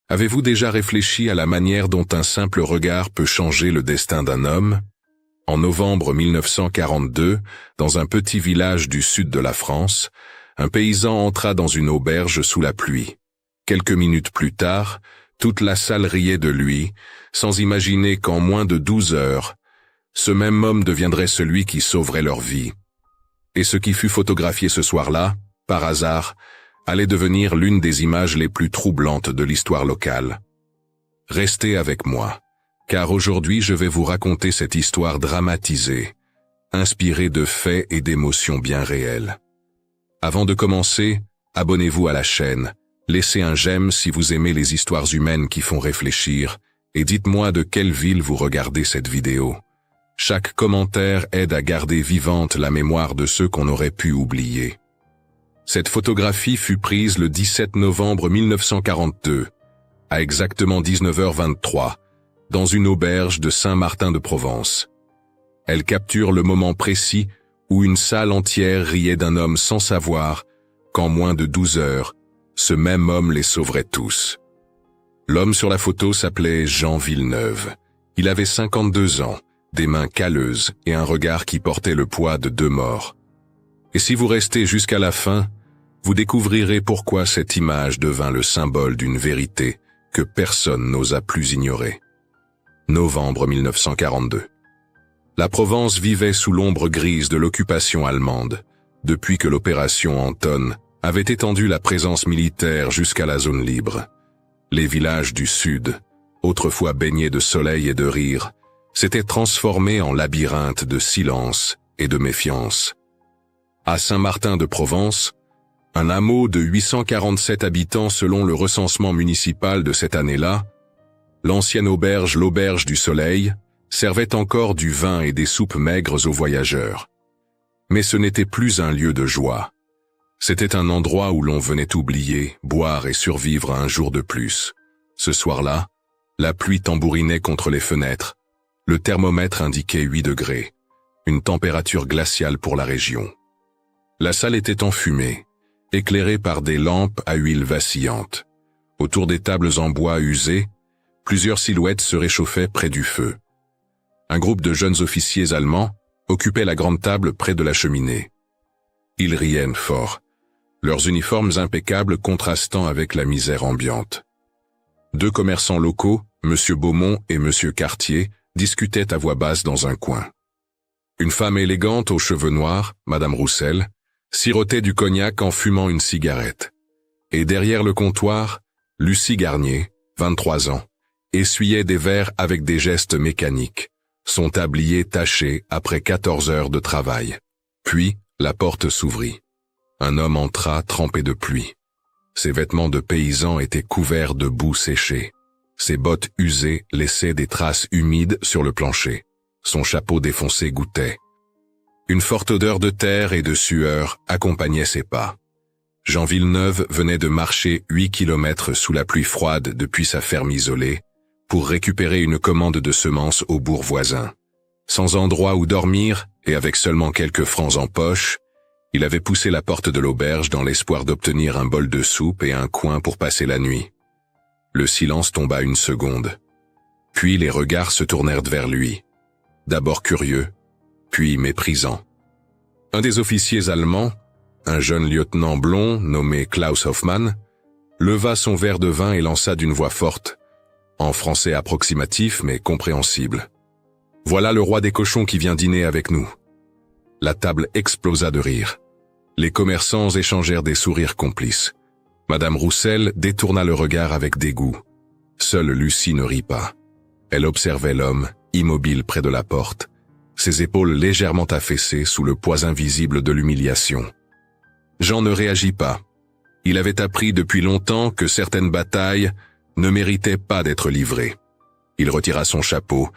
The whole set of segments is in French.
Avez-vous déjà réfléchi à la manière dont un simple regard peut changer le destin d'un homme? En novembre 1942, dans un petit village du sud de la France, un paysan entra dans une auberge sous la pluie. Quelques minutes plus tard, toute la salle riait de lui, sans imaginer qu'en moins de 12 heures, ce même homme deviendrait celui qui sauverait leur vie. Et ce qui fut photographié ce soir-là, par hasard, allait devenir l'une des images les plus troublantes de l'histoire locale. Restez avec moi, car aujourd'hui je vais vous raconter cette histoire dramatisée, inspirée de faits et d'émotions bien réelles. Avant de commencer, abonnez-vous à la chaîne, laissez un j'aime si vous aimez les histoires humaines qui font réfléchir, et dites-moi de quelle ville vous regardez cette vidéo. Chaque commentaire aide à garder vivante la mémoire de ceux qu'on aurait pu oublier. Cette photographie fut prise le 17 novembre 1942, à exactement 19h23, dans une auberge de Saint-Martin-de-Provence. Elle capture le moment précis où une salle entière riait d'un homme sans savoir qu'en moins de 12 heures, ce même homme les sauverait tous. L'homme sur la photo s'appelait Jean Villeneuve. Il avait 52 ans, des mains calleuses et un regard qui portait le poids de 2 morts. Et si vous restez jusqu'à la fin, vous découvrirez pourquoi cette image devint le symbole d'une vérité que personne n'osa plus ignorer. Novembre 1942. La Provence vivait sous l'ombre grise de l'occupation allemande, depuis que l'opération Anton avait étendu la présence militaire jusqu'à la zone libre. Les villages du Sud, autrefois baignés de soleil et de rire, s'étaient transformés en labyrinthe de silence et de méfiance. À Saint-Martin-de-Provence, un hameau de 847 habitants selon le recensement municipal de cette année-là, l'ancienne auberge l'Auberge du Soleil servait encore du vin et des soupes maigres aux voyageurs. Mais ce n'était plus un lieu de joie. C'était un endroit où l'on venait oublier, boire et survivre à un jour de plus. Ce soir-là, la pluie tambourinait contre les fenêtres. Le thermomètre indiquait 8 degrés, une température glaciale pour la région. La salle était enfumée, éclairée par des lampes à huile vacillante. Autour des tables en bois usées, plusieurs silhouettes se réchauffaient près du feu. Un groupe de jeunes officiers allemands occupait la grande table près de la cheminée. Ils riaient fort, leurs uniformes impeccables contrastant avec la misère ambiante. 2 commerçants locaux, M. Beaumont et M. Cartier, discutaient à voix basse dans un coin. Une femme élégante aux cheveux noirs, Madame Roussel, sirotait du cognac en fumant une cigarette. Et derrière le comptoir, Lucie Garnier, 23 ans, essuyait des verres avec des gestes mécaniques, son tablier taché après 14 heures de travail. Puis, la porte s'ouvrit. Un homme entra trempé de pluie. Ses vêtements de paysan étaient couverts de boue séchée. Ses bottes usées laissaient des traces humides sur le plancher. Son chapeau défoncé goûtait. Une forte odeur de terre et de sueur accompagnait ses pas. Jean Villeneuve venait de marcher 8 kilomètres sous la pluie froide depuis sa ferme isolée pour récupérer une commande de semences au bourg voisin. Sans endroit où dormir et avec seulement quelques francs en poche, il avait poussé la porte de l'auberge dans l'espoir d'obtenir un bol de soupe et un coin pour passer la nuit. Le silence tomba une seconde. Puis les regards se tournèrent vers lui. D'abord curieux, puis méprisant. Un des officiers allemands, un jeune lieutenant blond nommé Klaus Hoffmann, leva son verre de vin et lança d'une voix forte, en français approximatif mais compréhensible. « Voilà le roi des cochons qui vient dîner avec nous. » La table explosa de rire. Les commerçants échangèrent des sourires complices. Madame Roussel détourna le regard avec dégoût. Seule Lucie ne rit pas. Elle observait l'homme, immobile près de la porte, ses épaules légèrement affaissées sous le poids invisible de l'humiliation. Jean ne réagit pas. Il avait appris depuis longtemps que certaines batailles ne méritaient pas d'être livrées. Il retira son chapeau,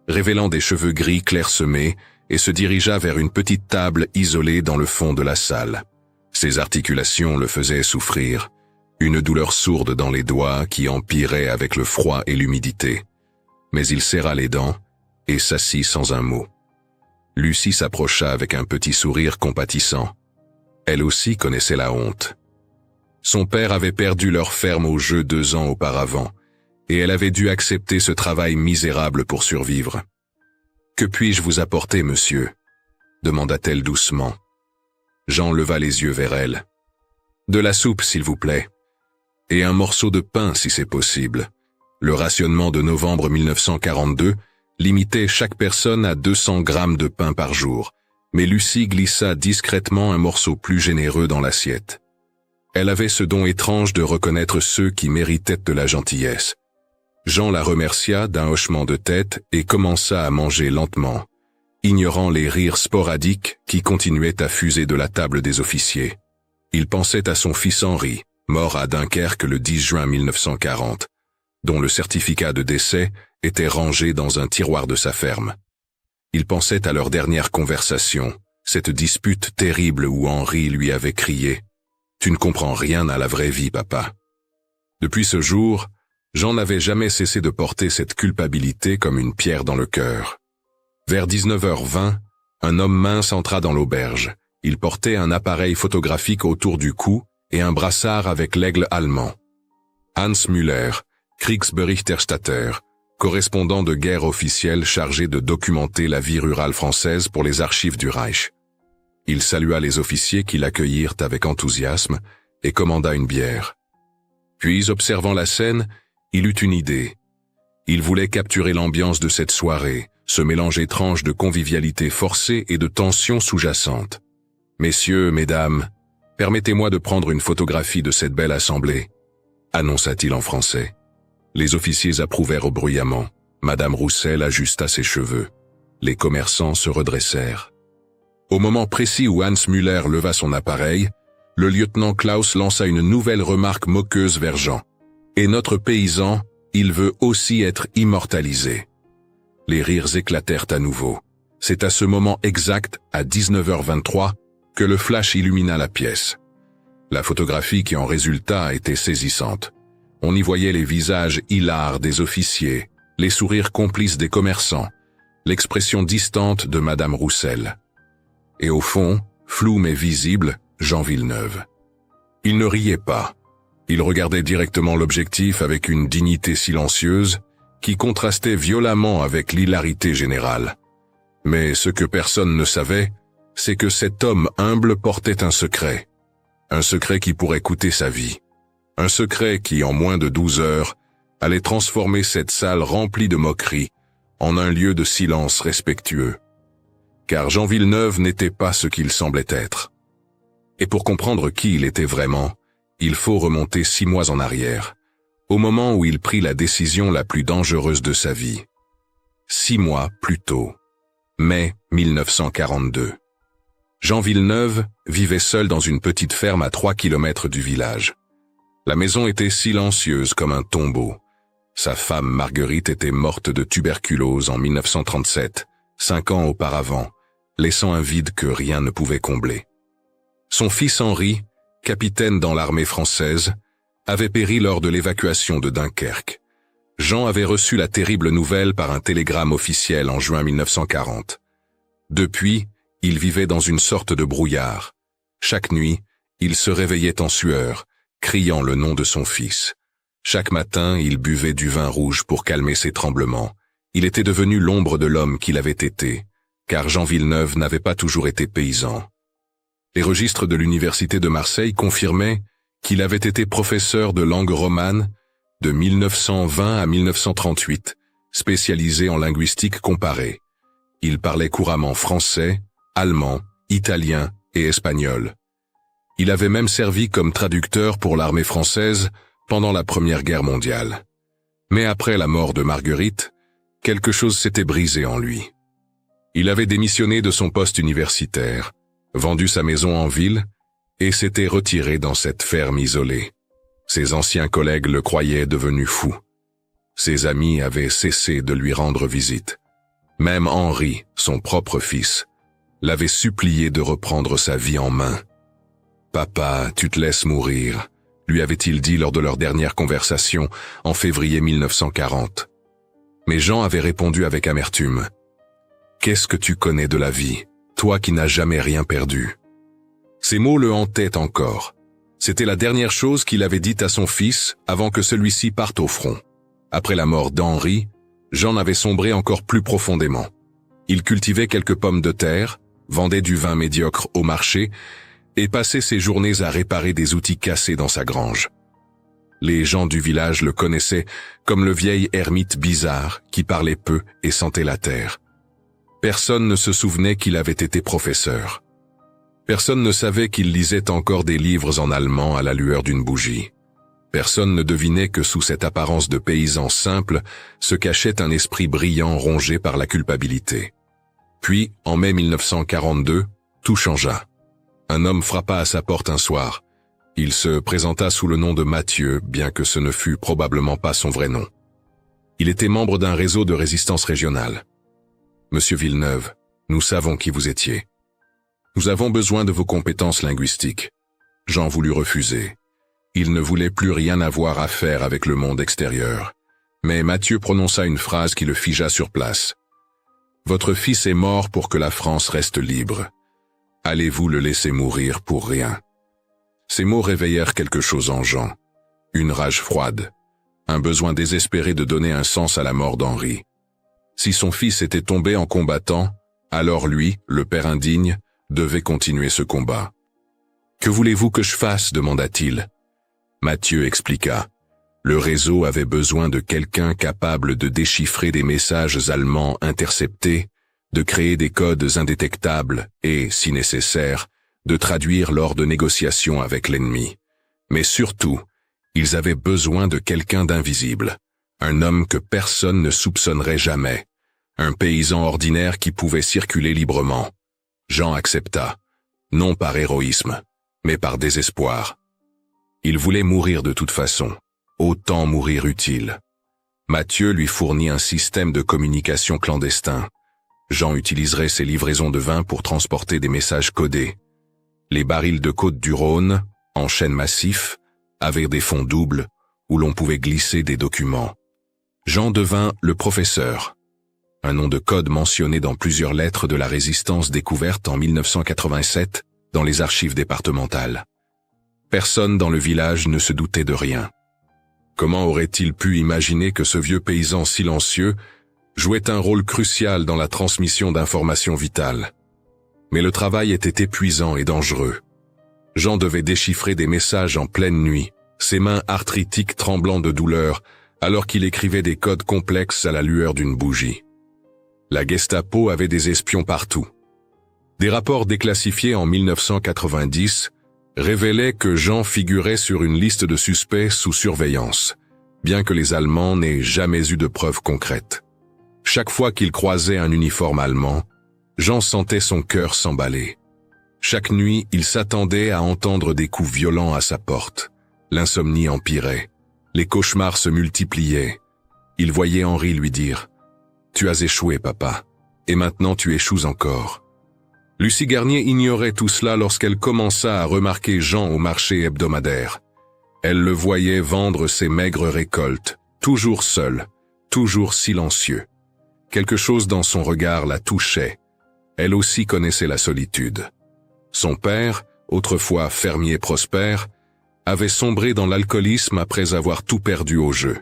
révélant des cheveux gris clairsemés, et se dirigea vers une petite table isolée dans le fond de la salle. Ses articulations le faisaient souffrir, une douleur sourde dans les doigts qui empirait avec le froid et l'humidité. Mais il serra les dents et s'assit sans un mot. Lucie s'approcha avec un petit sourire compatissant. Elle aussi connaissait la honte. Son père avait perdu leur ferme au jeu 2 ans auparavant, et elle avait dû accepter ce travail misérable pour survivre. « Que puis-je vous apporter, monsieur ?» demanda-t-elle doucement. Jean leva les yeux vers elle. « De la soupe, s'il vous plaît. Et un morceau de pain, si c'est possible. » Le rationnement de novembre 1942 limitait chaque personne à 200 grammes de pain par jour, mais Lucie glissa discrètement un morceau plus généreux dans l'assiette. Elle avait ce don étrange de reconnaître ceux qui méritaient de la gentillesse. Jean la remercia d'un hochement de tête et commença à manger lentement, ignorant les rires sporadiques qui continuaient à fuser de la table des officiers. Il pensait à son fils Henri, mort à Dunkerque le 10 juin 1940, dont le certificat de décès était rangé dans un tiroir de sa ferme. Il pensait à leur dernière conversation, cette dispute terrible où Henri lui avait crié « Tu ne comprends rien à la vraie vie, papa ». Depuis ce jour, Jean n'avait jamais cessé de porter cette culpabilité comme une pierre dans le cœur. Vers 19h20, un homme mince entra dans l'auberge. Il portait un appareil photographique autour du cou et un brassard avec l'aigle allemand. Hans Müller, Kriegsberichterstatter, correspondant de guerre officiel chargé de documenter la vie rurale française pour les archives du Reich. Il salua les officiers qui l'accueillirent avec enthousiasme et commanda une bière. Puis, observant la scène, il eut une idée. Il voulait capturer l'ambiance de cette soirée, ce mélange étrange de convivialité forcée et de tension sous-jacente. « Messieurs, mesdames, permettez-moi de prendre une photographie de cette belle assemblée », annonça-t-il en français. Les officiers approuvèrent bruyamment. Madame Roussel ajusta ses cheveux. Les commerçants se redressèrent. Au moment précis où Hans Müller leva son appareil, le lieutenant Klaus lança une nouvelle remarque moqueuse vers Jean. « Et notre paysan, il veut aussi être immortalisé. » Les rires éclatèrent à nouveau. C'est à ce moment exact, à 19h23, que le flash illumina la pièce. La photographie qui en résulta était saisissante. On y voyait les visages hilars des officiers, les sourires complices des commerçants, l'expression distante de Madame Roussel. Et au fond, flou mais visible, Jean Villeneuve. Il ne riait pas. Il regardait directement l'objectif avec une dignité silencieuse qui contrastait violemment avec l'hilarité générale. Mais ce que personne ne savait, c'est que cet homme humble portait un secret qui pourrait coûter sa vie. Un secret qui, en moins de 12 heures, allait transformer cette salle remplie de moqueries en un lieu de silence respectueux. Car Jean Villeneuve n'était pas ce qu'il semblait être. Et pour comprendre qui il était vraiment, il faut remonter 6 mois en arrière, au moment où il prit la décision la plus dangereuse de sa vie. 6 mois plus tôt, mai 1942. Jean Villeneuve vivait seul dans une petite ferme à 3 kilomètres du village. La maison était silencieuse comme un tombeau. Sa femme Marguerite était morte de tuberculose en 1937, 5 ans auparavant, laissant un vide que rien ne pouvait combler. Son fils Henri, capitaine dans l'armée française, avait péri lors de l'évacuation de Dunkerque. Jean avait reçu la terrible nouvelle par un télégramme officiel en juin 1940. Depuis, il vivait dans une sorte de brouillard. Chaque nuit, il se réveillait en sueur, criant le nom de son fils. Chaque matin, il buvait du vin rouge pour calmer ses tremblements. Il était devenu l'ombre de l'homme qu'il avait été, car Jean Villeneuve n'avait pas toujours été paysan. Les registres de l'université de Marseille confirmaient qu'il avait été professeur de langue romane de 1920 à 1938, spécialisé en linguistique comparée. Il parlait couramment français, allemand, italien et espagnol. Il avait même servi comme traducteur pour l'armée française pendant la Première Guerre mondiale. Mais après la mort de Marguerite, quelque chose s'était brisé en lui. Il avait démissionné de son poste universitaire, vendu sa maison en ville et s'était retiré dans cette ferme isolée. Ses anciens collègues le croyaient devenu fou. Ses amis avaient cessé de lui rendre visite. Même Henri, son propre fils, l'avait supplié de reprendre sa vie en main. « Papa, tu te laisses mourir », lui avait-il dit lors de leur dernière conversation en février 1940. Mais Jean avait répondu avec amertume. « Qu'est-ce que tu connais de la vie, toi qui n'as jamais rien perdu ?» Ces mots le hantaient encore. C'était la dernière chose qu'il avait dite à son fils avant que celui-ci parte au front. Après la mort d'Henri, Jean avait sombré encore plus profondément. Il cultivait quelques pommes de terre, vendait du vin médiocre au marché et passait ses journées à réparer des outils cassés dans sa grange. Les gens du village le connaissaient comme le vieil ermite bizarre qui parlait peu et sentait la terre. Personne ne se souvenait qu'il avait été professeur. Personne ne savait qu'il lisait encore des livres en allemand à la lueur d'une bougie. Personne ne devinait que sous cette apparence de paysan simple se cachait un esprit brillant rongé par la culpabilité. Puis, en mai 1942, tout changea. Un homme frappa à sa porte un soir. Il se présenta sous le nom de Mathieu, bien que ce ne fût probablement pas son vrai nom. Il était membre d'un réseau de résistance régionale. « Monsieur Villeneuve, nous savons qui vous étiez. Nous avons besoin de vos compétences linguistiques. » Jean voulut refuser. Il ne voulait plus rien avoir à faire avec le monde extérieur. Mais Mathieu prononça une phrase qui le figea sur place. « Votre fils est mort pour que la France reste libre. Allez-vous le laisser mourir pour rien ?» Ces mots réveillèrent quelque chose en Jean. Une rage froide. Un besoin désespéré de donner un sens à la mort d'Henri. Si son fils était tombé en combattant, alors lui, le père indigne, devait continuer ce combat. « Que voulez-vous que je fasse » demanda-t-il. Mathieu expliqua. Le réseau avait besoin de quelqu'un capable de déchiffrer des messages allemands interceptés, de créer des codes indétectables et, si nécessaire, de traduire lors de négociations avec l'ennemi. Mais surtout, ils avaient besoin de quelqu'un d'invisible, un homme que personne ne soupçonnerait jamais, un paysan ordinaire qui pouvait circuler librement. Jean accepta, non par héroïsme, mais par désespoir. Il voulait mourir de toute façon, autant mourir utile. Mathieu lui fournit un système de communication clandestin. Jean utiliserait ses livraisons de vin pour transporter des messages codés. Les barils de Côte-du-Rhône, en chêne massif, avaient des fonds doubles où l'on pouvait glisser des documents. Jean devint le professeur, un nom de code mentionné dans plusieurs lettres de la résistance découvertes en 1987 dans les archives départementales. Personne dans le village ne se doutait de rien. Comment aurait-il pu imaginer que ce vieux paysan silencieux jouait un rôle crucial dans la transmission d'informations vitales? Mais le travail était épuisant et dangereux. Jean devait déchiffrer des messages en pleine nuit, ses mains arthritiques tremblant de douleur, alors qu'il écrivait des codes complexes à la lueur d'une bougie. La Gestapo avait des espions partout. Des rapports déclassifiés en 1990 révélaient que Jean figurait sur une liste de suspects sous surveillance, bien que les Allemands n'aient jamais eu de preuves concrètes. Chaque fois qu'il croisait un uniforme allemand, Jean sentait son cœur s'emballer. Chaque nuit, il s'attendait à entendre des coups violents à sa porte. L'insomnie empirait. Les cauchemars se multipliaient. Il voyait Henri lui dire « Tu as échoué, papa, et maintenant tu échoues encore ». Lucie Garnier ignorait tout cela lorsqu'elle commença à remarquer Jean au marché hebdomadaire. Elle le voyait vendre ses maigres récoltes, toujours seul, toujours silencieux. Quelque chose dans son regard la touchait. Elle aussi connaissait la solitude. Son père, autrefois fermier prospère, avait sombré dans l'alcoolisme après avoir tout perdu au jeu.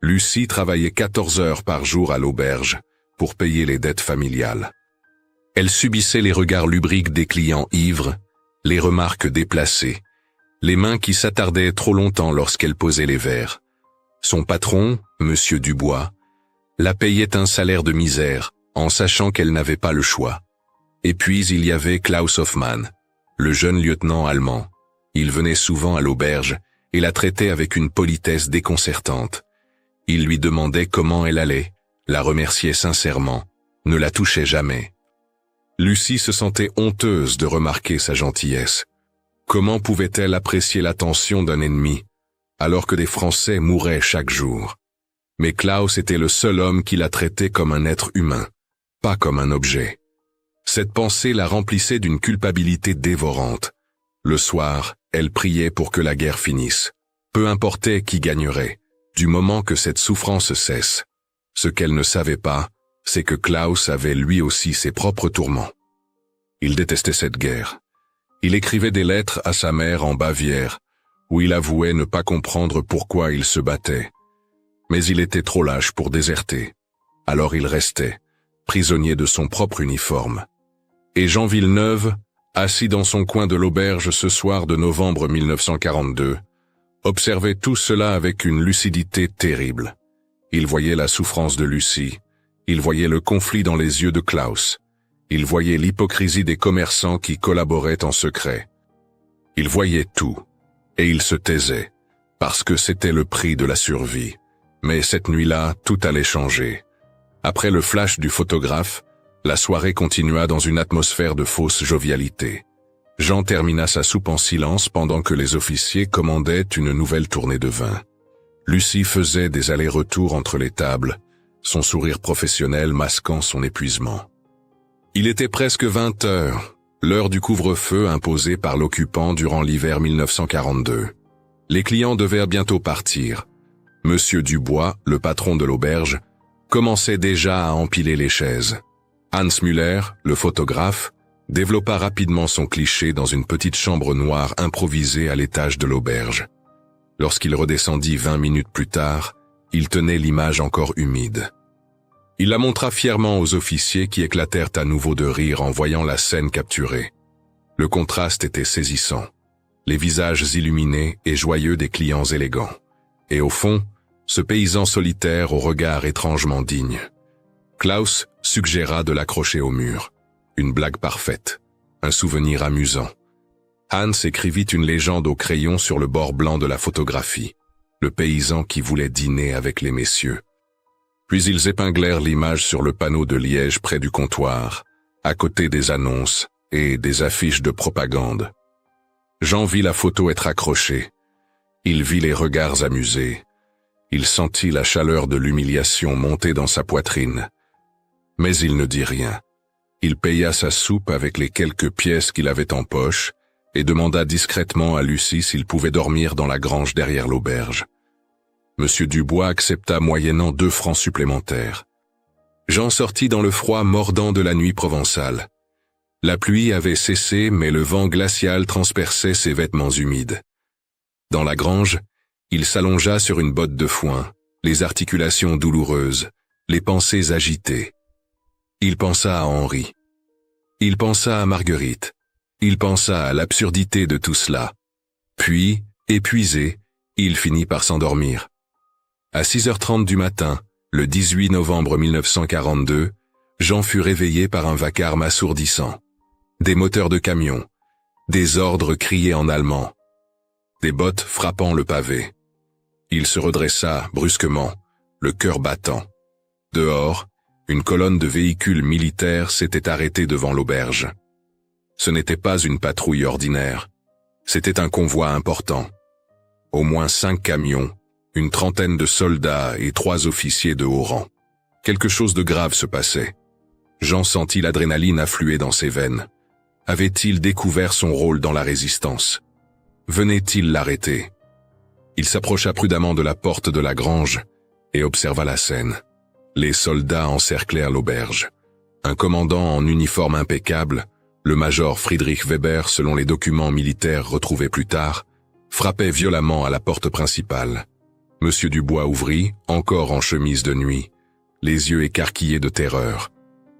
Lucie travaillait 14 heures par jour à l'auberge pour payer les dettes familiales. Elle subissait les regards lubriques des clients ivres, les remarques déplacées, les mains qui s'attardaient trop longtemps lorsqu'elle posait les verres. Son patron, Monsieur Dubois, la payait un salaire de misère, en sachant qu'elle n'avait pas le choix. Et puis il y avait Klaus Hoffmann, le jeune lieutenant allemand. Il venait souvent à l'auberge et la traitait avec une politesse déconcertante. Il lui demandait comment elle allait, la remerciait sincèrement, ne la touchait jamais. Lucie se sentait honteuse de remarquer sa gentillesse. Comment pouvait-elle apprécier l'attention d'un ennemi, alors que des Français mouraient chaque jour? Mais Klaus était le seul homme qui la traitait comme un être humain, pas comme un objet. Cette pensée la remplissait d'une culpabilité dévorante. Le soir, elle priait pour que la guerre finisse. Peu importait qui gagnerait, du moment que cette souffrance cesse. Ce qu'elle ne savait pas, c'est que Klaus avait lui aussi ses propres tourments. Il détestait cette guerre. Il écrivait des lettres à sa mère en Bavière, où il avouait ne pas comprendre pourquoi il se battait. Mais il était trop lâche pour déserter. Alors il restait, prisonnier de son propre uniforme. Et Jean Villeneuve, assis dans son coin de l'auberge ce soir de novembre 1942, observait tout cela avec une lucidité terrible. Il voyait la souffrance de Lucie, il voyait le conflit dans les yeux de Klaus, il voyait l'hypocrisie des commerçants qui collaboraient en secret. Il voyait tout, et il se taisait, parce que c'était le prix de la survie. Mais cette nuit-là, tout allait changer. Après le flash du photographe, la soirée continua dans une atmosphère de fausse jovialité. Jean termina sa soupe en silence pendant que les officiers commandaient une nouvelle tournée de vin. Lucie faisait des allers-retours entre les tables, son sourire professionnel masquant son épuisement. Il était presque 20 heures, l'heure du couvre-feu imposé par l'occupant durant l'hiver 1942. Les clients devaient bientôt partir. Monsieur Dubois, le patron de l'auberge, commençait déjà à empiler les chaises. Hans Müller, le photographe, développa rapidement son cliché dans une petite chambre noire improvisée à l'étage de l'auberge. Lorsqu'il redescendit 20 minutes plus tard, il tenait l'image encore humide. Il la montra fièrement aux officiers qui éclatèrent à nouveau de rire en voyant la scène capturée. Le contraste était saisissant. Les visages illuminés et joyeux des clients élégants. Et au fond, ce paysan solitaire au regard étrangement digne. Klaus suggéra de l'accrocher au mur. Une blague parfaite. Un souvenir amusant. Hans écrivit une légende au crayon sur le bord blanc de la photographie. Le paysan qui voulait dîner avec les messieurs. Puis ils épinglèrent l'image sur le panneau de liège près du comptoir, à côté des annonces et des affiches de propagande. Jean vit la photo être accrochée. Il vit les regards amusés. Il sentit la chaleur de l'humiliation monter dans sa poitrine. Mais il ne dit rien. Il paya sa soupe avec les quelques pièces qu'il avait en poche et demanda discrètement à Lucie s'il pouvait dormir dans la grange derrière l'auberge. Monsieur Dubois accepta moyennant 2 francs supplémentaires. Jean sortit dans le froid mordant de la nuit provençale. La pluie avait cessé, mais le vent glacial transperçait ses vêtements humides. Dans la grange, il s'allongea sur une botte de foin, les articulations douloureuses, les pensées agitées. Il pensa à Henri. Il pensa à Marguerite. Il pensa à l'absurdité de tout cela. Puis, épuisé, il finit par s'endormir. À 6h30 du matin, le 18 novembre 1942, Jean fut réveillé par un vacarme assourdissant. Des moteurs de camions, des ordres criés en allemand, des bottes frappant le pavé. Il se redressa brusquement, le cœur battant. Dehors, une colonne de véhicules militaires s'était arrêtée devant l'auberge. Ce n'était pas une patrouille ordinaire, c'était un convoi important. Au moins 5 camions, une trentaine de soldats et 3 officiers de haut rang. Quelque chose de grave se passait. Jean sentit l'adrénaline affluer dans ses veines. Avait-il découvert son rôle dans la résistance? Venait-il l'arrêter? Il s'approcha prudemment de la porte de la grange et observa la scène. Les soldats encerclèrent l'auberge. Un commandant en uniforme impeccable, le major Friedrich Weber selon les documents militaires retrouvés plus tard, frappait violemment à la porte principale. Monsieur Dubois ouvrit, encore en chemise de nuit, les yeux écarquillés de terreur.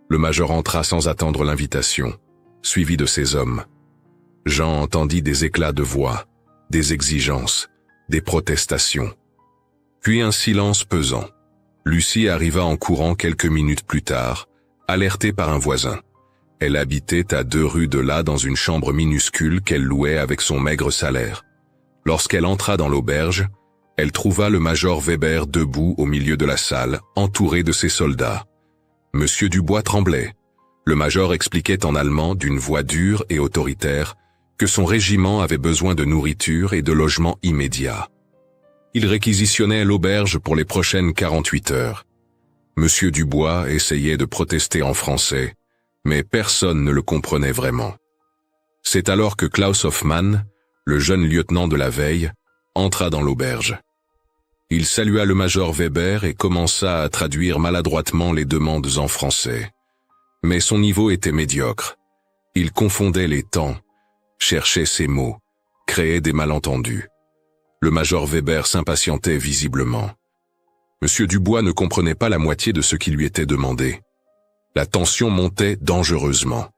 Le major entra sans attendre l'invitation, suivi de ses hommes. Jean entendit des éclats de voix, des exigences, des protestations. Puis un silence pesant. Lucie arriva en courant quelques minutes plus tard, alertée par un voisin. Elle habitait à 2 rues de là dans une chambre minuscule qu'elle louait avec son maigre salaire. Lorsqu'elle entra dans l'auberge, elle trouva le major Weber debout au milieu de la salle, entouré de ses soldats. Monsieur Dubois tremblait. Le major expliquait en allemand d'une voix dure et autoritaire que son régiment avait besoin de nourriture et de logement immédiat. Il réquisitionnait l'auberge pour les prochaines 48 heures. Monsieur Dubois essayait de protester en français, mais personne ne le comprenait vraiment. C'est alors que Klaus Hoffmann, le jeune lieutenant de la veille, entra dans l'auberge. Il salua le major Weber et commença à traduire maladroitement les demandes en français. Mais son niveau était médiocre. Il confondait les temps, cherchait ses mots, créait des malentendus. Le major Weber s'impatientait visiblement. « M. Dubois ne comprenait pas la moitié de ce qui lui était demandé. La tension montait dangereusement.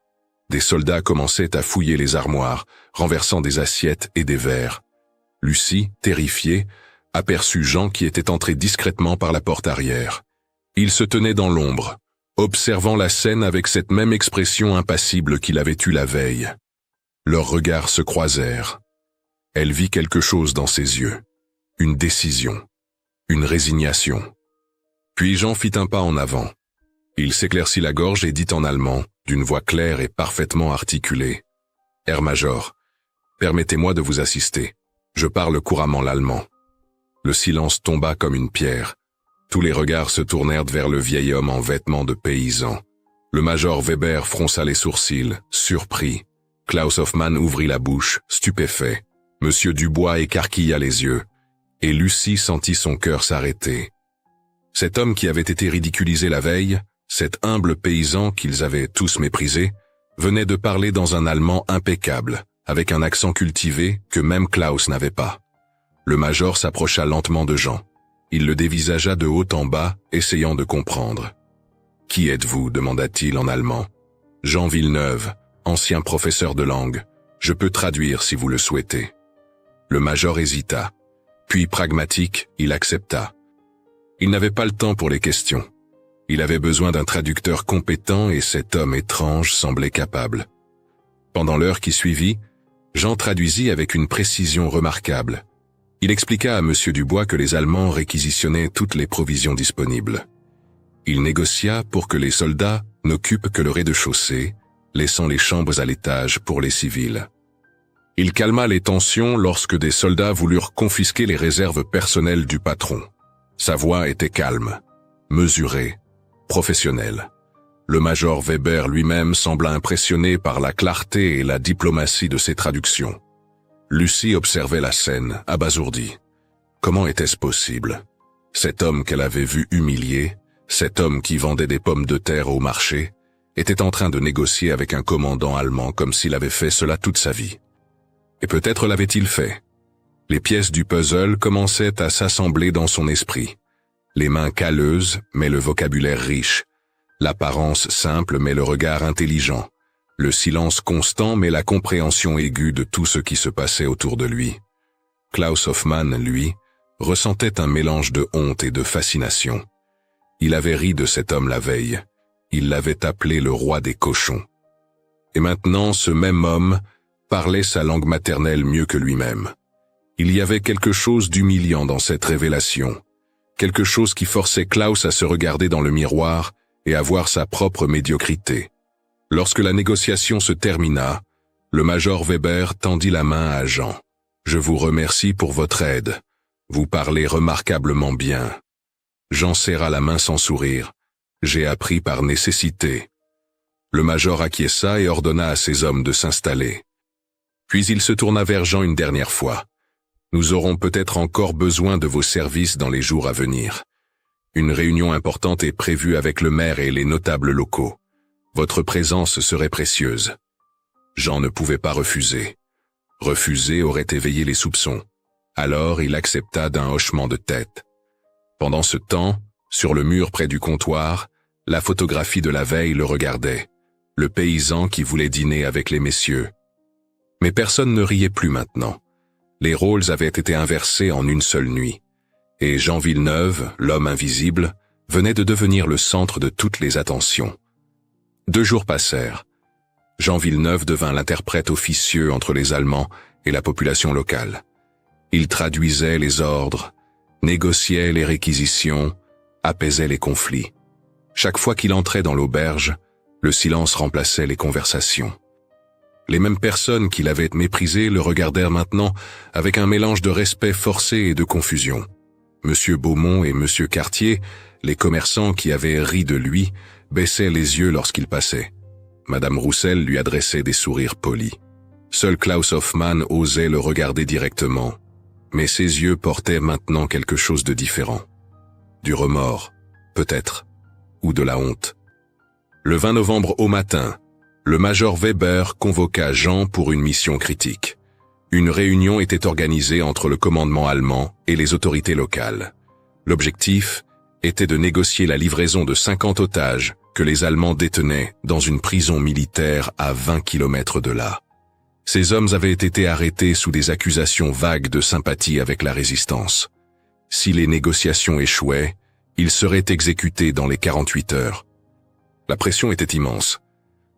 Des soldats commençaient à fouiller les armoires, renversant des assiettes et des verres. Lucie, terrifiée, aperçut Jean qui était entré discrètement par la porte arrière. Il se tenait dans l'ombre, observant la scène avec cette même expression impassible qu'il avait eue la veille. Leurs regards se croisèrent. Elle vit quelque chose dans ses yeux. Une décision. Une résignation. Puis Jean fit un pas en avant. Il s'éclaircit la gorge et dit en allemand, d'une voix claire et parfaitement articulée. « Herr Major, permettez-moi de vous assister. Je parle couramment l'allemand. » Le silence tomba comme une pierre. Tous les regards se tournèrent vers le vieil homme en vêtements de paysan. Le major Weber fronça les sourcils, surpris. Klaus Hoffmann ouvrit la bouche, stupéfait. Monsieur Dubois écarquilla les yeux. Et Lucie sentit son cœur s'arrêter. Cet homme qui avait été ridiculisé la veille, cet humble paysan qu'ils avaient tous méprisé, venait de parler dans un allemand impeccable, avec un accent cultivé que même Klaus n'avait pas. Le major s'approcha lentement de Jean. Il le dévisagea de haut en bas, essayant de comprendre. « Qui êtes-vous » demanda-t-il en allemand. « Jean Villeneuve, ancien professeur de langue. Je peux traduire si vous le souhaitez. » Le major hésita. Puis, pragmatique, il accepta. Il n'avait pas le temps pour les questions. Il avait besoin d'un traducteur compétent et cet homme étrange semblait capable. Pendant l'heure qui suivit, Jean traduisit avec une précision remarquable. Il expliqua à M. Dubois que les Allemands réquisitionnaient toutes les provisions disponibles. Il négocia pour que les soldats n'occupent que le rez-de-chaussée, laissant les chambres à l'étage pour les civils. Il calma les tensions lorsque des soldats voulurent confisquer les réserves personnelles du patron. Sa voix était calme, mesurée, professionnelle. Le major Weber lui-même sembla impressionné par la clarté et la diplomatie de ses traductions. Lucie observait la scène, abasourdie. Comment était-ce possible? Cet homme qu'elle avait vu humilié, cet homme qui vendait des pommes de terre au marché, était en train de négocier avec un commandant allemand comme s'il avait fait cela toute sa vie. Et peut-être l'avait-il fait. Les pièces du puzzle commençaient à s'assembler dans son esprit. Les mains calleuses, mais le vocabulaire riche. L'apparence simple, mais le regard intelligent. Le silence constant, mais la compréhension aiguë de tout ce qui se passait autour de lui. Klaus Hoffmann, lui, ressentait un mélange de honte et de fascination. Il avait ri de cet homme la veille. Il l'avait appelé le roi des cochons. Et maintenant, ce même homme parlait sa langue maternelle mieux que lui-même. Il y avait quelque chose d'humiliant dans cette révélation, quelque chose qui forçait Klaus à se regarder dans le miroir et à voir sa propre médiocrité. Lorsque la négociation se termina, le major Weber tendit la main à Jean. « Je vous remercie pour votre aide. Vous parlez remarquablement bien. » Jean serra la main sans sourire. « J'ai appris par nécessité. » Le major acquiesça et ordonna à ses hommes de s'installer. Puis il se tourna vers Jean une dernière fois. « Nous aurons peut-être encore besoin de vos services dans les jours à venir. Une réunion importante est prévue avec le maire et les notables locaux. Votre présence serait précieuse. » Jean ne pouvait pas refuser. Refuser aurait éveillé les soupçons. Alors il accepta d'un hochement de tête. Pendant ce temps, sur le mur près du comptoir, la photographie de la veille le regardait. Le paysan qui voulait dîner avec les messieurs. Mais personne ne riait plus maintenant. Les rôles avaient été inversés en une seule nuit. Et Jean Villeneuve, l'homme invisible, venait de devenir le centre de toutes les attentions. 2 jours passèrent. Jean Villeneuve devint l'interprète officieux entre les Allemands et la population locale. Il traduisait les ordres, négociait les réquisitions, apaisait les conflits. Chaque fois qu'il entrait dans l'auberge, le silence remplaçait les conversations. Les mêmes personnes qui l'avaient méprisé le regardèrent maintenant avec un mélange de respect forcé et de confusion. Monsieur Beaumont et Monsieur Cartier, les commerçants qui avaient ri de lui, baissaient les yeux lorsqu'il passait. Madame Roussel lui adressait des sourires polis. Seul Klaus Hoffmann osait le regarder directement, mais ses yeux portaient maintenant quelque chose de différent. Du remords, peut-être, ou de la honte. Le 20 novembre au matin, le major Weber convoqua Jean pour une mission critique. Une réunion était organisée entre le commandement allemand et les autorités locales. L'objectif, était de négocier la livraison de 50 otages que les Allemands détenaient dans une prison militaire à 20 kilomètres de là. Ces hommes avaient été arrêtés sous des accusations vagues de sympathie avec la résistance. Si les négociations échouaient, ils seraient exécutés dans les 48 heures. La pression était immense.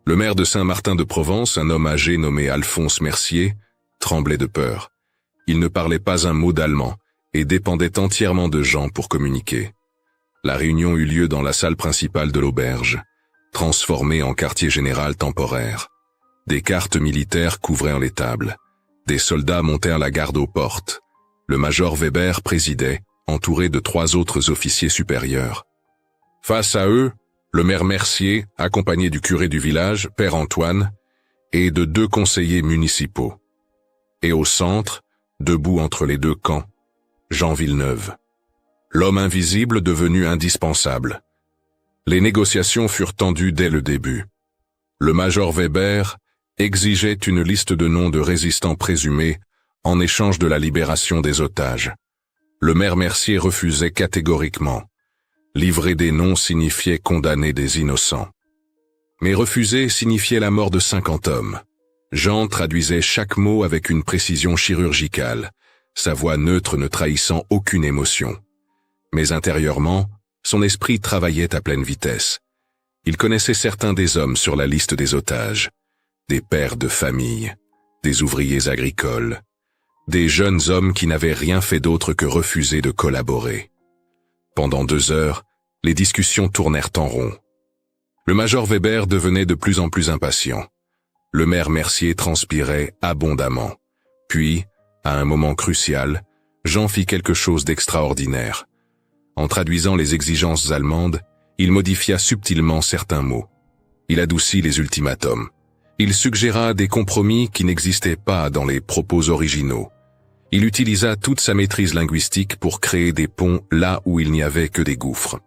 Le maire de Saint-Martin-de-Provence, un homme âgé nommé Alphonse Mercier, tremblait de peur. Il ne parlait pas un mot d'allemand et dépendait entièrement de Jean pour communiquer. La réunion eut lieu dans la salle principale de l'auberge, transformée en quartier général temporaire. Des cartes militaires couvraient les tables. Des soldats montèrent la garde aux portes. Le major Weber présidait, entouré de 3 autres officiers supérieurs. Face à eux, le maire Mercier, accompagné du curé du village, Père Antoine, et de 2 conseillers municipaux. Et au centre, debout entre les 2 camps, Jean Villeneuve. L'homme invisible devenu indispensable. Les négociations furent tendues dès le début. Le major Weber exigeait une liste de noms de résistants présumés en échange de la libération des otages. Le maire Mercier refusait catégoriquement. Livrer des noms signifiait condamner des innocents. Mais refuser signifiait la mort de 50 hommes. Jean traduisait chaque mot avec une précision chirurgicale, sa voix neutre ne trahissant aucune émotion. Mais intérieurement, son esprit travaillait à pleine vitesse. Il connaissait certains des hommes sur la liste des otages, des pères de famille, des ouvriers agricoles, des jeunes hommes qui n'avaient rien fait d'autre que refuser de collaborer. Pendant 2 heures, les discussions tournèrent en rond. Le major Weber devenait de plus en plus impatient. Le maire Mercier transpirait abondamment. Puis, à un moment crucial, Jean fit quelque chose d'extraordinaire. En traduisant les exigences allemandes, il modifia subtilement certains mots. Il adoucit les ultimatums. Il suggéra des compromis qui n'existaient pas dans les propos originaux. Il utilisa toute sa maîtrise linguistique pour créer des ponts là où il n'y avait que des gouffres.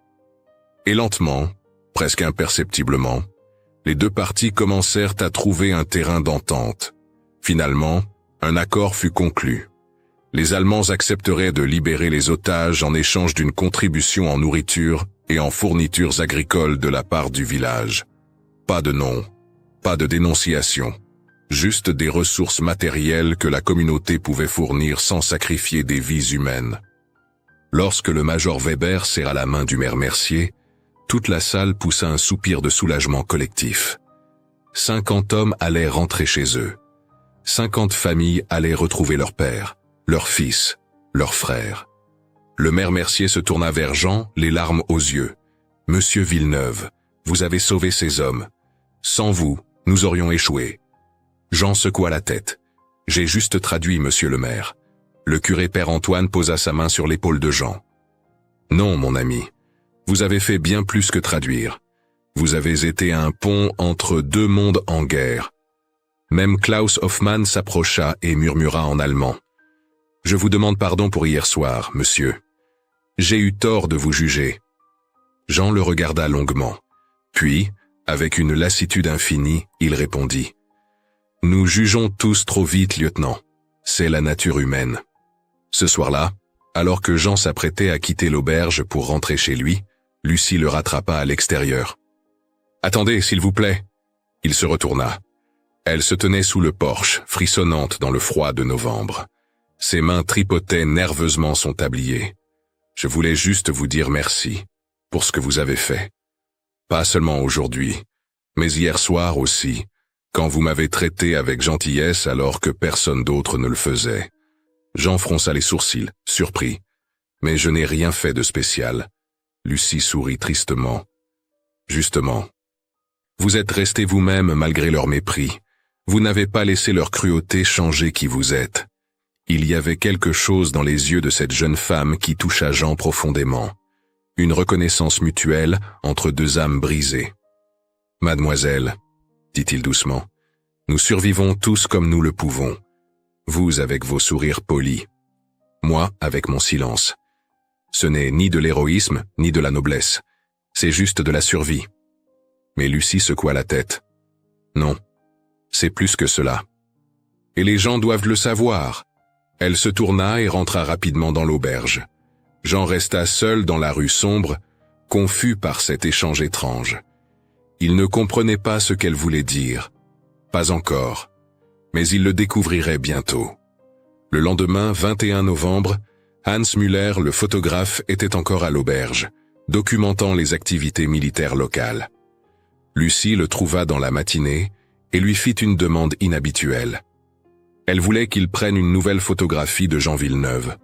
Et lentement, presque imperceptiblement, les 2 parties commencèrent à trouver un terrain d'entente. Finalement, un accord fut conclu. Les Allemands accepteraient de libérer les otages en échange d'une contribution en nourriture et en fournitures agricoles de la part du village. Pas de nom, pas de dénonciation, juste des ressources matérielles que la communauté pouvait fournir sans sacrifier des vies humaines. Lorsque le major Weber serra la main du maire Mercier, toute la salle poussa un soupir de soulagement collectif. 50 hommes allaient rentrer chez eux. 50 familles allaient retrouver leur père, leur fils, leur frère. Le maire Mercier se tourna vers Jean, les larmes aux yeux. « Monsieur Villeneuve, vous avez sauvé ces hommes. Sans vous, nous aurions échoué. » Jean secoua la tête. « J'ai juste traduit, monsieur le maire. » Le curé Père Antoine posa sa main sur l'épaule de Jean. « Non, mon ami. Vous avez fait bien plus que traduire. Vous avez été un pont entre 2 mondes en guerre. » Même Klaus Hoffmann s'approcha et murmura en allemand. « Je vous demande pardon pour hier soir, monsieur. J'ai eu tort de vous juger. » Jean le regarda longuement. Puis, avec une lassitude infinie, il répondit. « Nous jugeons tous trop vite, lieutenant. C'est la nature humaine. » Ce soir-là, alors que Jean s'apprêtait à quitter l'auberge pour rentrer chez lui, Lucie le rattrapa à l'extérieur. « Attendez, s'il vous plaît. » Il se retourna. Elle se tenait sous le porche, frissonnante dans le froid de novembre. Ses mains tripotaient nerveusement son tablier. « Je voulais juste vous dire merci pour ce que vous avez fait. Pas seulement aujourd'hui, mais hier soir aussi, quand vous m'avez traité avec gentillesse alors que personne d'autre ne le faisait. » Jean fronça les sourcils, surpris. « Mais je n'ai rien fait de spécial. » Lucie sourit tristement. « Justement. Vous êtes resté vous-même malgré leur mépris. Vous n'avez pas laissé leur cruauté changer qui vous êtes. » Il y avait quelque chose dans les yeux de cette jeune femme qui toucha Jean profondément. Une reconnaissance mutuelle entre 2 âmes brisées. « Mademoiselle, » dit-il doucement, « nous survivons tous comme nous le pouvons. Vous avec vos sourires polis. Moi avec mon silence. Ce n'est ni de l'héroïsme, ni de la noblesse. C'est juste de la survie. » Mais Lucie secoua la tête. « Non, c'est plus que cela. Et les gens doivent le savoir. » Elle se tourna et rentra rapidement dans l'auberge. Jean resta seul dans la rue sombre, confus par cet échange étrange. Il ne comprenait pas ce qu'elle voulait dire. Pas encore. Mais il le découvrirait bientôt. Le lendemain, 21 novembre, Hans Müller, le photographe, était encore à l'auberge, documentant les activités militaires locales. Lucie le trouva dans la matinée et lui fit une demande inhabituelle. Elle voulait qu'il prenne une nouvelle photographie de Jean Villeneuve,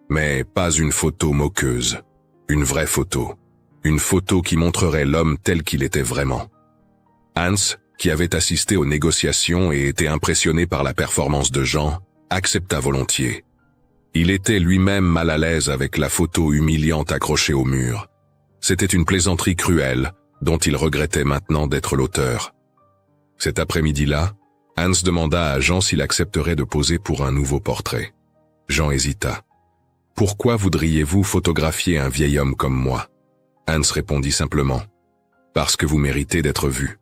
mais pas une photo moqueuse, une vraie photo, une photo qui montrerait l'homme tel qu'il était vraiment. Hans, qui avait assisté aux négociations et était impressionné par la performance de Jean, accepta volontiers. Il était lui-même mal à l'aise avec la photo humiliante accrochée au mur. C'était une plaisanterie cruelle, dont il regrettait maintenant d'être l'auteur. Cet après-midi-là, Hans demanda à Jean s'il accepterait de poser pour un nouveau portrait. Jean hésita. « Pourquoi voudriez-vous photographier un vieil homme comme moi ?» Hans répondit simplement. « Parce que vous méritez d'être vu.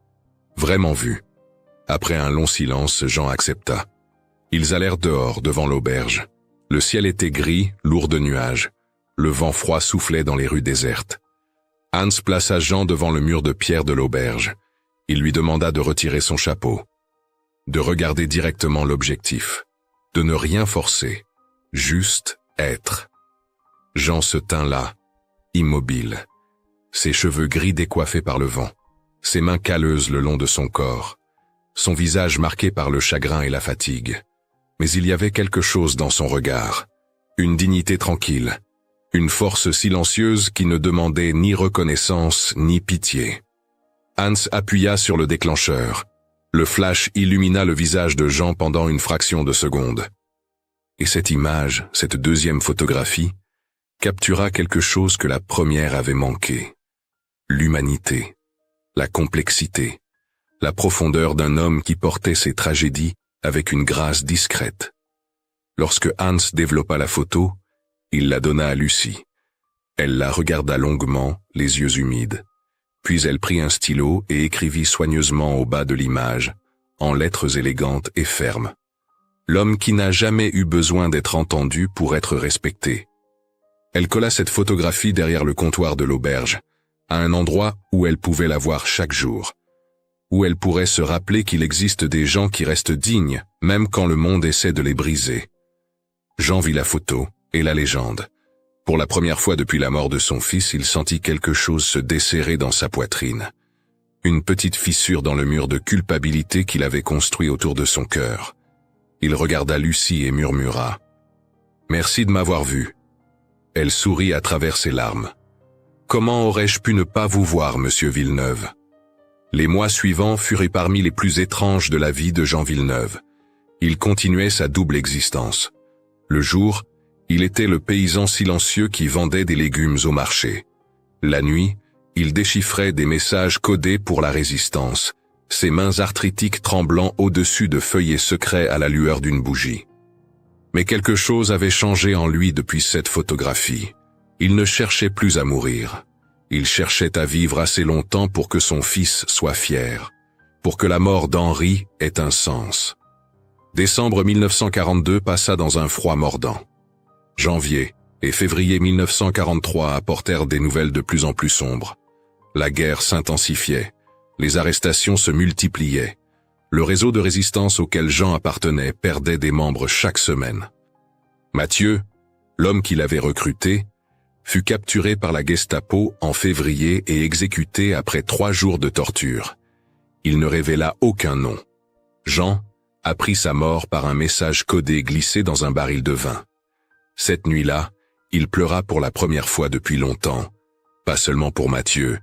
Vraiment vu. » Après un long silence, Jean accepta. Ils allèrent dehors, devant l'auberge. Le ciel était gris, lourd de nuages. Le vent froid soufflait dans les rues désertes. Hans plaça Jean devant le mur de pierre de l'auberge. Il lui demanda de retirer son chapeau, de regarder directement l'objectif, de ne rien forcer, juste être. Jean se tint là, immobile, ses cheveux gris décoiffés par le vent, ses mains calleuses le long de son corps, son visage marqué par le chagrin et la fatigue. Mais il y avait quelque chose dans son regard, une dignité tranquille, une force silencieuse qui ne demandait ni reconnaissance ni pitié. Hans appuya sur le déclencheur. Le flash illumina le visage de Jean pendant une fraction de seconde. Et cette image, cette deuxième photographie, captura quelque chose que la première avait manqué. L'humanité, la complexité, la profondeur d'un homme qui portait ses tragédies avec une grâce discrète. Lorsque Hans développa la photo, il la donna à Lucie. Elle la regarda longuement, les yeux humides. Puis elle prit un stylo et écrivit soigneusement au bas de l'image, en lettres élégantes et fermes. L'homme qui n'a jamais eu besoin d'être entendu pour être respecté. Elle colla cette photographie derrière le comptoir de l'auberge, à un endroit où elle pouvait la voir chaque jour, où elle pourrait se rappeler qu'il existe des gens qui restent dignes, même quand le monde essaie de les briser. Jean vit la photo et la légende. Pour la première fois depuis la mort de son fils, il sentit quelque chose se desserrer dans sa poitrine. Une petite fissure dans le mur de culpabilité qu'il avait construit autour de son cœur. Il regarda Lucie et murmura « Merci de m'avoir vu ». Elle sourit à travers ses larmes. « Comment aurais-je pu ne pas vous voir, monsieur Villeneuve ?» Les mois suivants furent parmi les plus étranges de la vie de Jean Villeneuve. Il continuait sa double existence. Le jour, il était le paysan silencieux qui vendait des légumes au marché. La nuit, il déchiffrait des messages codés pour la résistance, ses mains arthritiques tremblant au-dessus de feuillets secrets à la lueur d'une bougie. Mais quelque chose avait changé en lui depuis cette photographie. Il ne cherchait plus à mourir. Il cherchait à vivre assez longtemps pour que son fils soit fier, pour que la mort d'Henri ait un sens. Décembre 1942 passa dans un froid mordant. Janvier et février 1943 apportèrent des nouvelles de plus en plus sombres. La guerre s'intensifiait, les arrestations se multipliaient. Le réseau de résistance auquel Jean appartenait perdait des membres chaque semaine. Mathieu, l'homme qu'il avait recruté, fut capturé par la Gestapo en février et exécuté après 3 jours de torture. Il ne révéla aucun nom. Jean apprit sa mort par un message codé glissé dans un baril de vin. Cette nuit-là, il pleura pour la première fois depuis longtemps, pas seulement pour Mathieu,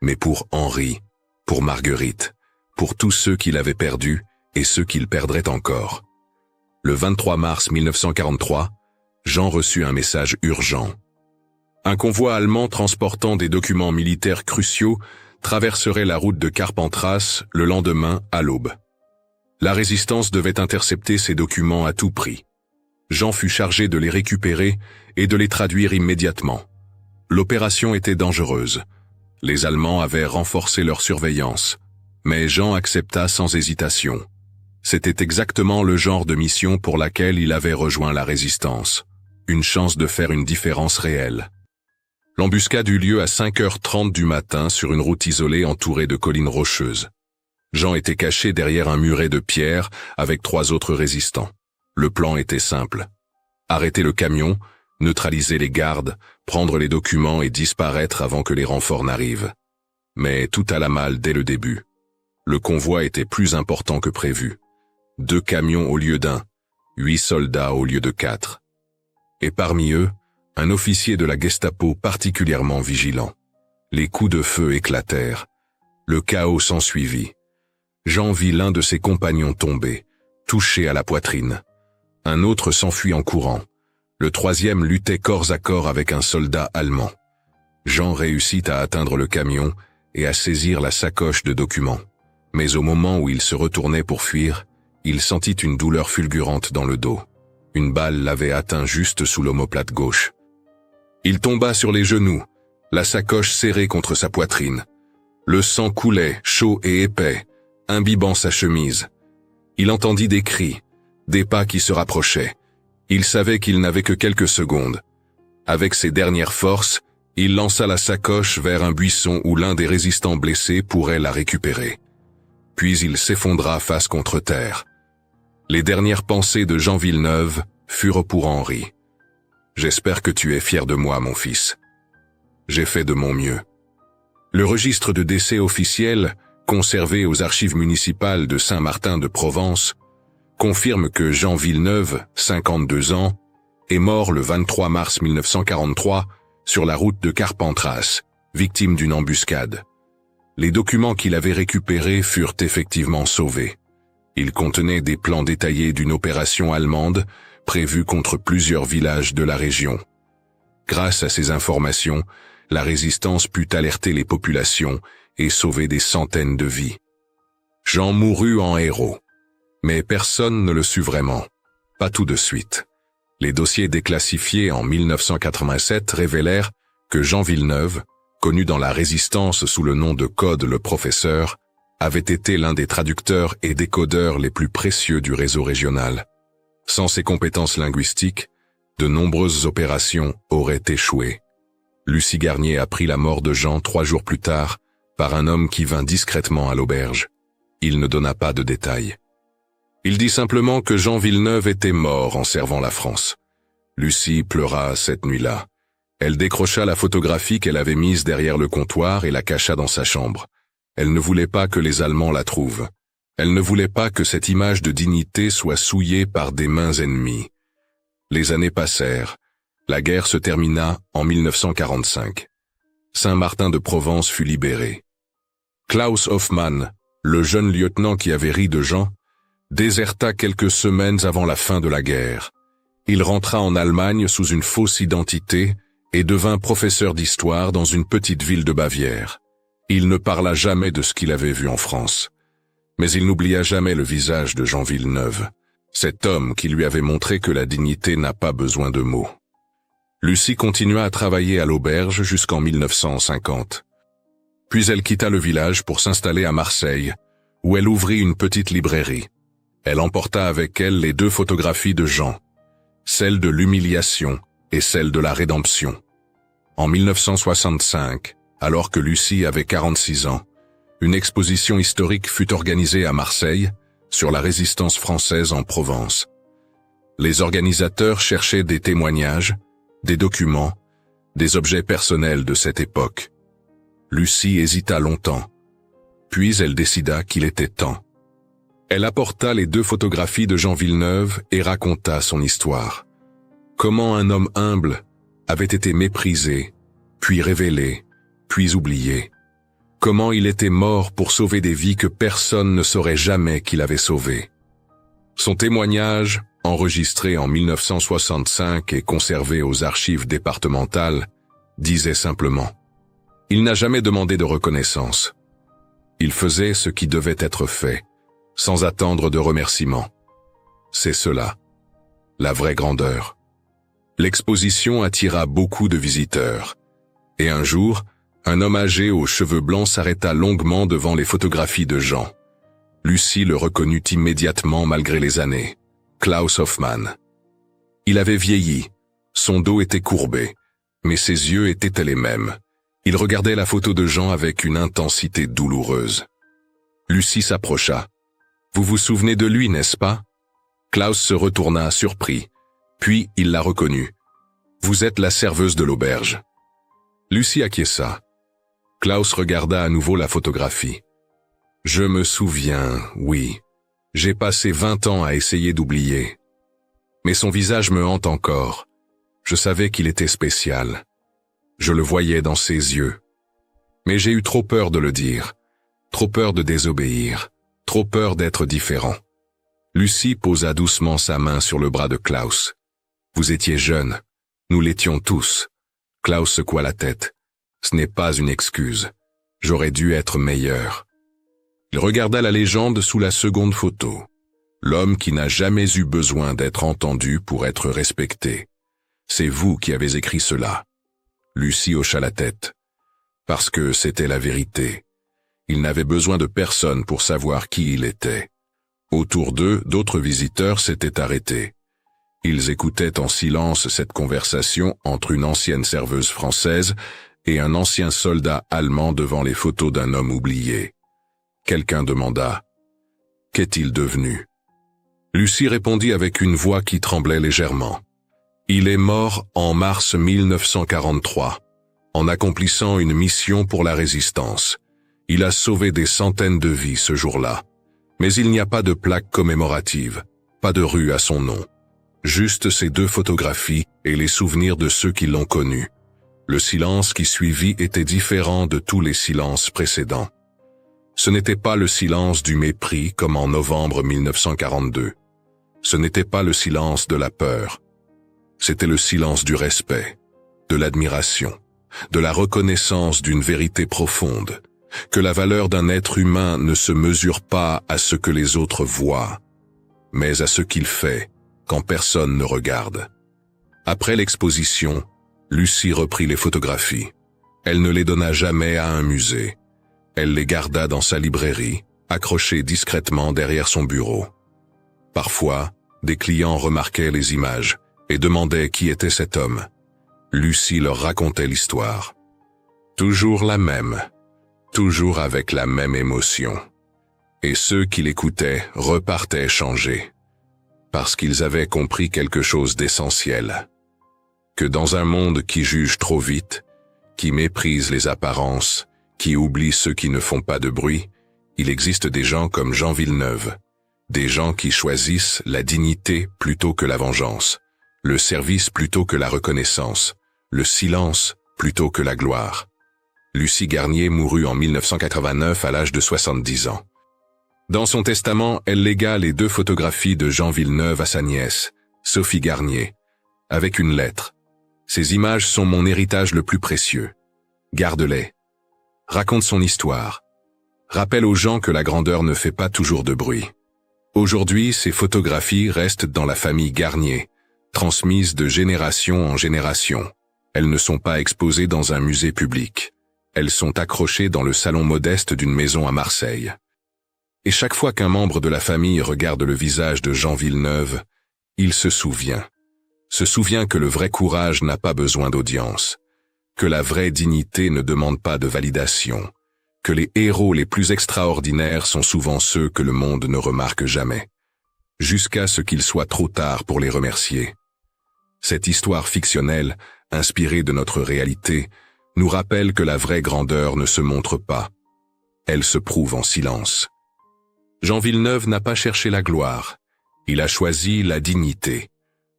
mais pour Henri, pour Marguerite, pour tous ceux qu'il avait perdus et ceux qu'il perdrait encore. Le 23 mars 1943, Jean reçut un message urgent. Un convoi allemand transportant des documents militaires cruciaux traverserait la route de Carpentras le lendemain à l'aube. La résistance devait intercepter ces documents à tout prix. Jean fut chargé de les récupérer et de les traduire immédiatement. L'opération était dangereuse. Les Allemands avaient renforcé leur surveillance, mais Jean accepta sans hésitation. C'était exactement le genre de mission pour laquelle il avait rejoint la résistance. Une chance de faire une différence réelle. L'embuscade eut lieu à 5h30 du matin sur une route isolée entourée de collines rocheuses. Jean était caché derrière un muret de pierre avec 3 autres résistants. Le plan était simple. Arrêter le camion, neutraliser les gardes, prendre les documents et disparaître avant que les renforts n'arrivent. Mais tout alla mal dès le début. Le convoi était plus important que prévu. 2 camions au lieu d'1, 8 soldats au lieu de 4. Et parmi eux, un officier de la Gestapo particulièrement vigilant. Les coups de feu éclatèrent. Le chaos s'ensuivit. Jean vit l'un de ses compagnons tomber, touché à la poitrine. Un autre s'enfuit en courant. Le 3e luttait corps à corps avec un soldat allemand. Jean réussit à atteindre le camion et à saisir la sacoche de documents. Mais au moment où il se retournait pour fuir, il sentit une douleur fulgurante dans le dos. Une balle l'avait atteint juste sous l'omoplate gauche. Il tomba sur les genoux, la sacoche serrée contre sa poitrine. Le sang coulait, chaud et épais, imbibant sa chemise. Il entendit des cris, des pas qui se rapprochaient. Il savait qu'il n'avait que quelques secondes. Avec ses dernières forces, il lança la sacoche vers un buisson où l'un des résistants blessés pourrait la récupérer. Puis il s'effondra face contre terre. Les dernières pensées de Jean Villeneuve furent pour Henri. « J'espère que tu es fier de moi, mon fils. J'ai fait de mon mieux. » Le registre de décès officiel, conservé aux archives municipales de Saint-Martin-de-Provence, confirme que Jean Villeneuve, 52 ans, est mort le 23 mars 1943 sur la route de Carpentras, victime d'une embuscade. Les documents qu'il avait récupérés furent effectivement sauvés. Ils contenaient des plans détaillés d'une opération allemande prévue contre plusieurs villages de la région. Grâce à ces informations, la résistance put alerter les populations et sauver des centaines de vies. Jean mourut en héros. Mais personne ne le sut vraiment. Pas tout de suite. Les dossiers déclassifiés en 1987 révélèrent que Jean Villeneuve, connu dans la résistance sous le nom de code le professeur, avait été l'un des traducteurs et décodeurs les plus précieux du réseau régional. Sans ses compétences linguistiques, de nombreuses opérations auraient échoué. Lucie Garnier apprit la mort de Jean 3 jours plus tard par un homme qui vint discrètement à l'auberge. Il ne donna pas de détails. Il dit simplement que Jean Villeneuve était mort en servant la France. Lucie pleura cette nuit-là. Elle décrocha la photographie qu'elle avait mise derrière le comptoir et la cacha dans sa chambre. Elle ne voulait pas que les Allemands la trouvent. Elle ne voulait pas que cette image de dignité soit souillée par des mains ennemies. Les années passèrent. La guerre se termina en 1945. Saint-Martin-de-Provence fut libéré. Klaus Hoffmann, le jeune lieutenant qui avait ri de Jean, déserta quelques semaines avant la fin de la guerre. Il rentra en Allemagne sous une fausse identité et devint professeur d'histoire dans une petite ville de Bavière. Il ne parla jamais de ce qu'il avait vu en France. Mais il n'oublia jamais le visage de Jean Villeneuve, cet homme qui lui avait montré que la dignité n'a pas besoin de mots. Lucie continua à travailler à l'auberge jusqu'en 1950. Puis elle quitta le village pour s'installer à Marseille, où elle ouvrit une petite librairie. Elle emporta avec elle les 2 photographies de Jean, celle de l'humiliation et celle de la rédemption. En 1965, alors que Lucie avait 46 ans, une exposition historique fut organisée à Marseille sur la résistance française en Provence. Les organisateurs cherchaient des témoignages, des documents, des objets personnels de cette époque. Lucie hésita longtemps, puis elle décida qu'il était temps. Elle apporta les 2 photographies de Jean Villeneuve et raconta son histoire. Comment un homme humble avait été méprisé, puis révélé, puis oublié. Comment il était mort pour sauver des vies que personne ne saurait jamais qu'il avait sauvées. Son témoignage, enregistré en 1965 et conservé aux archives départementales, disait simplement « Il n'a jamais demandé de reconnaissance. Il faisait ce qui devait être fait, sans attendre de remerciements. C'est cela, la vraie grandeur. » L'exposition attira beaucoup de visiteurs. Et un jour, un homme âgé aux cheveux blancs s'arrêta longuement devant les photographies de Jean. Lucie le reconnut immédiatement malgré les années. Klaus Hoffmann. Il avait vieilli, son dos était courbé, Mais ses yeux étaient les mêmes. Il regardait la photo de Jean avec une intensité douloureuse. Lucie s'approcha. « Vous vous souvenez de lui, n'est-ce pas ?» Klaus se retourna, surpris. Puis il la reconnut. « Vous êtes la serveuse de l'auberge. » Lucie acquiesça. Klaus regarda à nouveau la photographie. « Je me souviens, oui. J'ai passé 20 ans à essayer d'oublier. Mais son visage me hante encore. Je savais qu'il était spécial. Je le voyais dans ses yeux. Mais j'ai eu trop peur de le dire, trop peur de désobéir, trop peur d'être différent. » Lucie posa doucement sa main sur le bras de Klaus. « Vous étiez jeune. Nous l'étions tous. » Klaus secoua la tête. « Ce n'est pas une excuse. J'aurais dû être meilleur. » Il regarda la légende sous la seconde photo. L'homme qui n'a jamais eu besoin d'être entendu pour être respecté. C'est vous qui avez écrit cela. Lucie hocha la tête. Parce que c'était la vérité. Il n'avait besoin de personne pour savoir qui il était. Autour d'eux, d'autres visiteurs s'étaient arrêtés. Ils écoutaient en silence cette conversation entre une ancienne serveuse française et un ancien soldat allemand devant les photos d'un homme oublié. Quelqu'un demanda « Qu'est-il devenu ?» Lucie répondit avec une voix qui tremblait légèrement. « Il est mort en mars 1943, en accomplissant une mission pour la résistance. Il a sauvé des centaines de vies ce jour-là. Mais il n'y a pas de plaque commémorative, pas de rue à son nom. Juste ces 2 photographies et les souvenirs de ceux qui l'ont connu. Le silence qui suivit était différent de tous les silences précédents. Ce n'était pas le silence du mépris comme en novembre 1942. Ce n'était pas le silence de la peur. C'était le silence du respect, de l'admiration, de la reconnaissance d'une vérité profonde, que la valeur d'un être humain ne se mesure pas à ce que les autres voient, mais à ce qu'il fait quand personne ne regarde. Après l'exposition, Lucie reprit les photographies. Elle ne les donna jamais à un musée. Elle les garda dans sa librairie, accrochées discrètement derrière son bureau. Parfois, des clients remarquaient les images et demandaient qui était cet homme. Lucie leur racontait l'histoire. Toujours la même, toujours avec la même émotion. Et ceux qui l'écoutaient repartaient changés, parce qu'ils avaient compris quelque chose d'essentiel. Que dans un monde qui juge trop vite, qui méprise les apparences, qui oublie ceux qui ne font pas de bruit, il existe des gens comme Jean Villeneuve, des gens qui choisissent la dignité plutôt que la vengeance, le service plutôt que la reconnaissance, le silence plutôt que la gloire. Lucie Garnier mourut en 1989 à l'âge de 70 ans. Dans son testament, elle légua les 2 photographies de Jean Villeneuve à sa nièce, Sophie Garnier, avec une lettre. Ces images sont mon héritage le plus précieux. Garde-les. Raconte son histoire. Rappelle aux gens que la grandeur ne fait pas toujours de bruit. Aujourd'hui, ces photographies restent dans la famille Garnier, transmises de génération en génération. Elles ne sont pas exposées dans un musée public. Elles sont accrochées dans le salon modeste d'une maison à Marseille. Et chaque fois qu'un membre de la famille regarde le visage de Jean Villeneuve, il se souvient que le vrai courage n'a pas besoin d'audience, que la vraie dignité ne demande pas de validation, que les héros les plus extraordinaires sont souvent ceux que le monde ne remarque jamais, jusqu'à ce qu'il soit trop tard pour les remercier. Cette histoire fictionnelle, inspirée de notre réalité, nous rappelle que la vraie grandeur ne se montre pas. Elle se prouve en silence. Jean Villeneuve n'a pas cherché la gloire. Il a choisi la dignité.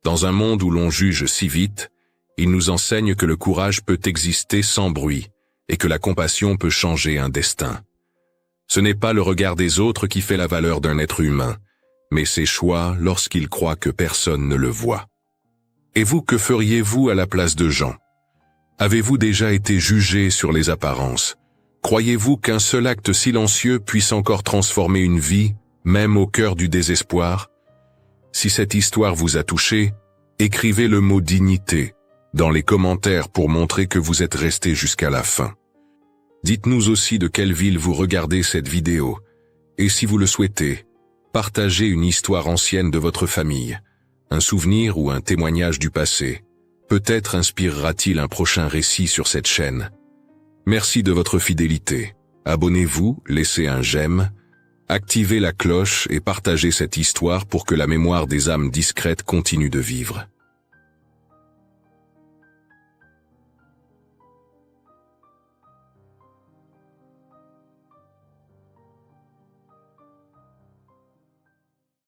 Dans un monde où l'on juge si vite, il nous enseigne que le courage peut exister sans bruit et que la compassion peut changer un destin. Ce n'est pas le regard des autres qui fait la valeur d'un être humain, mais ses choix lorsqu'il croit que personne ne le voit. Et vous, que feriez-vous à la place de Jean? Avez-vous déjà été jugé sur les apparences? Croyez-vous qu'un seul acte silencieux puisse encore transformer une vie, même au cœur du désespoir? Si cette histoire vous a touché, écrivez le mot dignité dans les commentaires pour montrer que vous êtes resté jusqu'à la fin. Dites-nous aussi de quelle ville vous regardez cette vidéo, et si vous le souhaitez, partagez une histoire ancienne de votre famille, un souvenir ou un témoignage du passé. Peut-être inspirera-t-il un prochain récit sur cette chaîne. Merci de votre fidélité. Abonnez-vous, laissez un j'aime, activez la cloche et partagez cette histoire pour que la mémoire des âmes discrètes continue de vivre.